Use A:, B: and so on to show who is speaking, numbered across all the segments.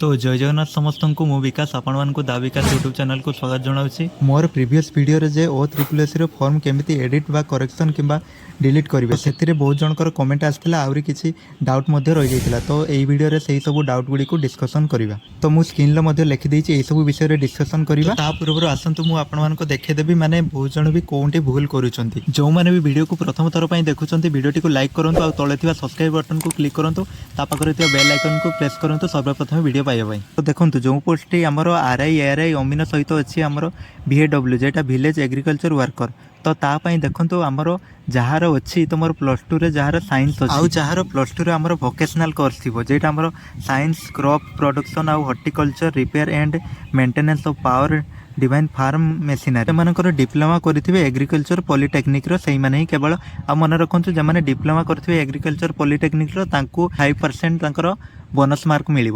A: तो जय जगन्नाथ समस्त को मु विकास आपण दा विकास यूट्यूब चैनल को स्वागत जनाऊँगी। मोर प्रीवियस वीडियो जे O3 फॉर्म केमिति एडिट बा करेक्शन किंबा डिलीट करेंगे से बहुत जनकर कमेंट आसाला आहरी किसी डाउट रही जाता। तो यही वीडियो से सब डाउट गुड़ी को डिस्कसन करवा। तो मुझे स्क्रीन लिखिदी यही सब विषय डिस्कसन करवा। ता पूर्व आसतु मुझे देखीदेवी मैंने बहुत जन भी कौटी भूल करुँच जो मैंने भी वीडियो को प्रथम थर पर देखुं वीडियो को लाइक करूँ और तले सब्सक्राइब बटन को क्लिक करूँ पाखे बेल आइकन को प्रेस करूँ सर्वप्रथम वीडियो पाइबा। तो देखो जो पोस्टटी आमर RI अमीन सहित अच्छी आमर VAW जेटा विलेज एग्रीकल्चर वर्कर। तो तापाई देखो आमर जार अच्छी तुम +2 रे जार साइंस आउ जार +2 रे आमर वोकेशनल कोर्स थी जेटा आमर साइंस क्रॉप प्रोडक्शन आउ horticulture repair and maintenance of power driven farm machinery एमनकर डिप्लोमा करेंगे एग्रीकल्चर पॉलिटेक्निक से ही केवल आ मन रखु जो डिप्लोमा करेंगे एग्रीकल्चर पॉलिटेक्निक 5% बोनस मार्क मिल।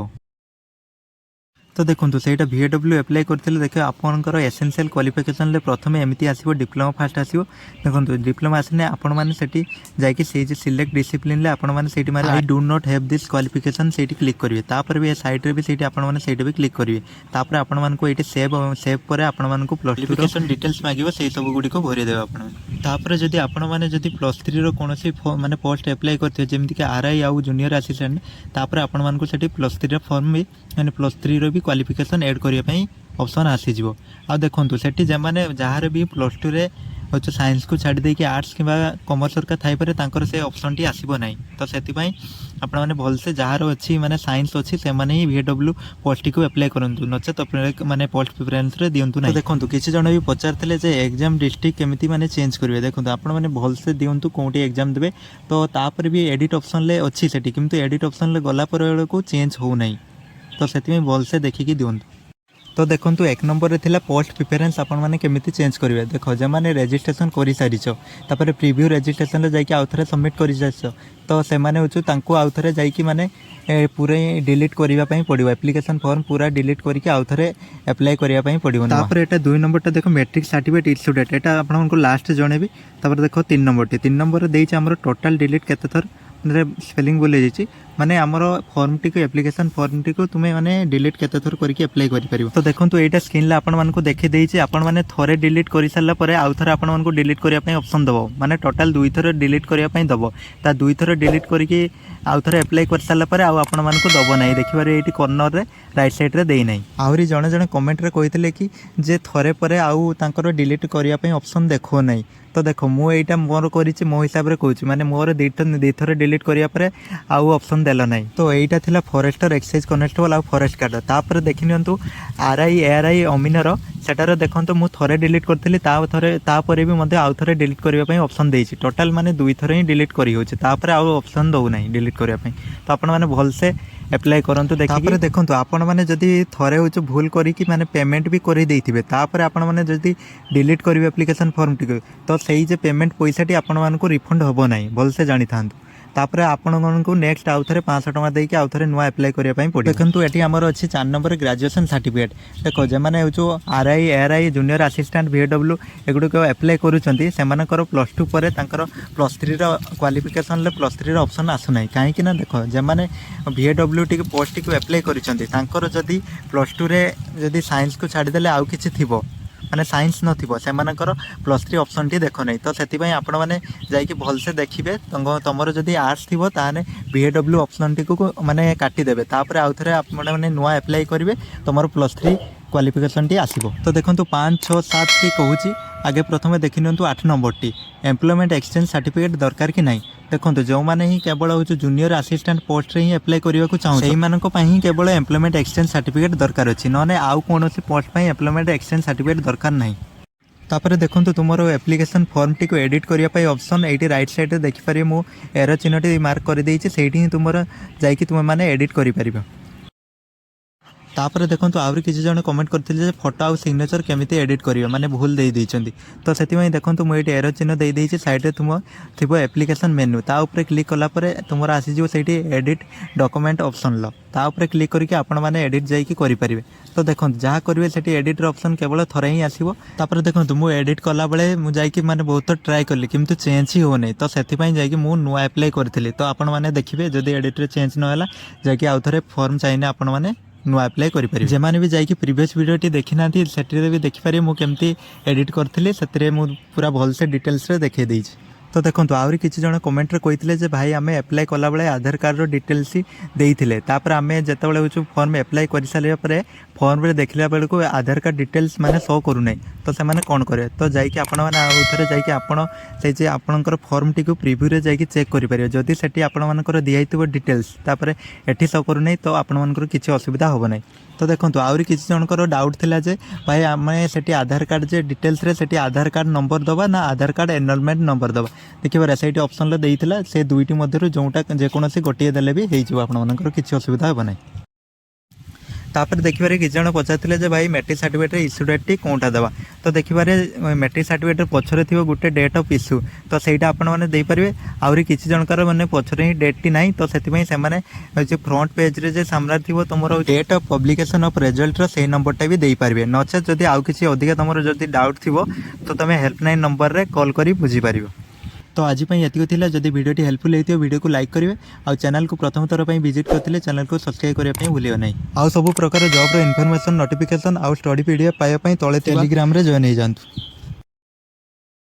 A: तो देखो सहीटा VAW एप्लाई करते देखिए आपंकर एसेंशियल क्वालिफिकेशन प्रथम एमती आसो डिप्लोमा फास्ट आसो। देखो डिप्लोमा आसने आपण मैंने जाकि सिलेक्ट डिसिप्लिन आपण मैंने मारे I do not have this qualification से क्लिक करेंगे। तापर भी साइड भी आपने भी क्लिक करेंगे। तापर आपण मानक ये सेव पर आपण मानक क्वालिफिकेशन डिटेल्स मांगे से सब गुड़ी को भरीदेवे आपपर जदि आपण मैंने +3 कौन माने पोस्ट एप्लाई करते जमीक RI आउ जूनियर असिस्टेंट तापर आपण मानक +3 फॉर्म भी मैंने +3 भी क्वालिफिकेशन ऐड करने ऑप्शन आसीज। आ देखो सेठी जमाने जहाँ भी +2 रे अच्छे साइंस को छाड़ी देकी आर्ट्स कि कॉमर्स का थाईपर तांकर से ऑप्शन टी आसीबो नहीं। तो सेति पई आपण माने भलसे जहाँ अच्छी माने साइंस अच्छी से माने ही VAW पोस्ट को एप्लाई करंतु नचे तो माने पोस्ट प्रिफरेंस रे दियंतु नहीं। देखो किसी जन भी पचारथिले जे एग्जाम डिस्ट्रिक्ट केमिति माने चेंज करिवे। देखो आपण माने भलसे दियंतु कोठी एग्जाम देबे तो तापर भी एडिट ऑप्शन ले अच्छी सेठी किंतु एडिट ऑप्शन ले गला पर को चेंज हो नहीं। तो से भलसे देखिकी दिंतु। तो देखो 1 नंबर थिला पोस्ट प्रिफरेंस आपण माने केमिति चेंज करिवे। देखो जे माने रजिस्ट्रेशन करि सारिछो तापर प्रीव्यू रजिस्ट्रेशन रे जाइके आउथरे सबमिट करि जाइछो तो से माने होछु तांको आउथरे जाइके माने पूरे डिलीट करिवा पई पडिवो एप्लिकेशन फॉर्म पूरा डिलीट करके आउथरे अप्लाई करिवा पई पडिवो। तापर एटा 2 नंबरटा देखो मैट्रिक सर्टिफिकेट इश्यू डेट एटा आपनको लास्ट जणेबी। तापर देखो 3 नंबर देइछ हमरो टोटल डिलीट केते थर स्पेलिंग बोले जाइए माने आमर फॉर्म टी को एप्लिकेशन फॉर्म टी को तुम्हें माने डिलीट केते थर करके अप्लाई करि परिबो। तो देखो एटा स्क्रीन ला आपण मानको देखि देइछि आपण माने थरे डिलीट करि सारला परे आउ थरे आपण मानको डिलीट करिया पई ऑप्शन दबो माने टोटल 2 थर डिलीट करिया पई दबो ता 2 थर डिलीट करके आउ थरे अप्लाई कर सारला परे आउ आपण मानको दबो नाही। देखिबारे एटी कॉर्नर रे राइट साइड रे देई नाही। आउरी जणे जणे कमेंट रे कहितले कि जे थरे परे आउ तांकर डिलीट करिया पई ऑप्शन देखो नाही। तो देखो मु एटा मोर करिछि मो हिसाब रे कहूछि माने मोर दी थर डिलीट करिया परे आउ ऑप्शन देला नाही। तो एटा थिला फॉरेस्टर एक्साइज कनेस्टेबल आ फॉरेस्ट गार्ड। तापर देखि नियंतु RI अमीनर सेटार देखो मु थरे डिलीट करथिली तापर भी मते आउ थरे डिलीट करिया पई ऑप्शन देइछि टोटल माने 2 थर ही डिलीट करि होछि तापर आउ ऑप्शन दउ नाही डिलीट करिया पई। तो आपण माने भल से अप्लाई करंतु देखि देखो आपण माने जदि थरे होछु भूल करी कि माने पेमेंट भी करि देइथिबे तापर आपण माने जदि डिलीट करिवे एप्लिकेशन फॉर्म टी तो सही जे पेमेंट पैसा टी आपण मानको रिफंड होबो नाही भल से जानि थांतु। तापर आपण को नेक्स्ट आउ थरे 500 टका देके आउ थरे नुआ अप्लाई करिया पई पड़े। देखंतु एटी हमर अछि 4 नंबर ग्रेजुएशन सर्टिफिकेट। देखो जे माने होचो RI जूनियर असिस्टेंट VAW एगुडो को अप्लाई करूचंती से मानकर +2 परे तांकर +3 रो क्वालिफिकेशन ले +3 रो ऑप्शन आसु नाही काहे कि ना देखो जे माने VAW टी पोस्ट को अप्लाई करूचंती तांकर जदी +2 रे जदी साइंस को छाडी देले आउ किछि थिबो माने साइंस नथिबो से मानकर +3 ऑप्शन टी देखो नहीं। तो सेति पई आपण माने जाइके भलसे देखिबे तमरो जदी आर्ट्स थिबो ताने VAW ऑप्शन टी को माने काटी देबे तापर आउ थरे आपण माने नुआ अप्लाई करिवे तमरो +3 क्वालिफिकेशन टी आसीबो। तो देखंतु 5 6 7 टी कहूची आगे प्रथमे देखि नियंतु 8 number T employment exchange certificate दरकार कि नहीं। देखो जो मैंने ही केवल हो जूनियर असिस्टेंट पोस्ट रे ही अप्लाई करने को चाहूँ से ही केवल एम्प्लॉयमेंट एक्सचेंज सर्टिफिकेट दरकार अच्छी ना आउ कौन पोस्ट एम्प्लॉयमेंट एक्सचेंज सर्टिफिकेट दरकार नहीं। तापर देखो तुम एप्लिकेशन फॉर्म टी को एडिट करने ऑप्शन ये राइट साइड देखिपारे मु एरो चिन्ह टी मार्क कर देइछि सेठी ही तुम जाइए तुम मैंने एडिट करिपारिबो। तापर देखो आउरी किसी जन कमेंट करते फोटो आउ सिग्नेचर केमिति एडिट करियो माने भूल दे दैछंती। तो सेति पई देखो मु एटी एरो चिन्ह दे दैछि साइड रे तुम थिबो एप्लिकेशन मेन्यू ता ऊपर क्लिक कला परे तुमरा आसी जिवो सेठी एडिट डॉक्यूमेंट ऑप्शन लो ता ऊपर क्लिक करके आपण माने एडिट जाई कि करि परिबे। तो देखो जहाँ करिवे सेठी एडिट ऑप्शन केवल थरे ही आसीबो। तापर देखो मु एडिट कला बेले मु जाई कि माने बहुत ट्राई करली किंतु चेंज ही हो नै। तो सेति पई जाई कि मु नुआ अप्लाई करथिली। तो आपण माने देखिबे जदी एडिट रे चेंज न होला जाई कि आउ थरे फॉर्म चाहिने आपण माने नुआ अप्लाई करें जेमाने भी जाकि प्रीवियस वीडियो देखी ना से भी देखिपारे मुझे केमती एडिट करी से पूरा भलसे डिटेल्स देखे देइछि। तो देखो आहरी किसी जन कमेंट कहते भाई आम एप्लाय कला बेले आधार कार्ड डिटेल्स देते तापर आम जिते हूँ फॉर्म एप्लाय कर सारे फॉर्म में देखला बेलू आधार कार्ड डिटेल्स माने शो करूना तो से कौन करेंगे तो जाकि आपड़े आपणकर फॉर्म टी प्रिव्यू जाकि चेक करेंगे जदि से आपर दिखाई डिटेल्स तापर एटी शो करूना तो आपंकर किसी असुविधा हम ना। तो देखो आहरी किसी जनकर डाउट थिला जे भाई आम से आधार कार्ड जे डिटेल्स रे से आधार कार्ड नंबर दबा ना आधार कार्ड एनरोलमेंट नंबर दबा देखिए से ऑप्शन देइथिला से दुईटी मध्य जोटा जेकोसी गोटे देले भी हो आपंकर किसी असुविधा हम ना। तापर देखिए किसी जन पचारे भाई मैट्रिक सर्टिफिकेट इश्यू डेट कौटा देवा तो देखिए मैट्रिक सर्टिफिकेट पछरे थी गोटे डेट ऑफ इश्यू तो सहीटा आपरे आहरी किसी जनकर मैंने पछरे ही डेट टी ना तो से फ्रंट पेज रे सामने थी तुम date of publication of result से नंबरटा भी दे पारे नचे जदि आउ किसी अधिक तुम जदि डाउट थी तो तुम हेल्पलाइन नंबर रे कॉल करी बुझीपार। तो आज ये थिला जदि वीडियो हेल्पफुल होती वीडियो को लाइक करेंगे और चैनल को प्रथम थर पर विजिट करते चैनल को सब्सक्राइब करने भूलियो नहीं आउ सब प्रकार जॉब इनफॉरमेशन नोटिफिकेशन आउ स्टडी पीडीएफ पाइबा तले टेलीग्राम रे जॉइन हो जातु।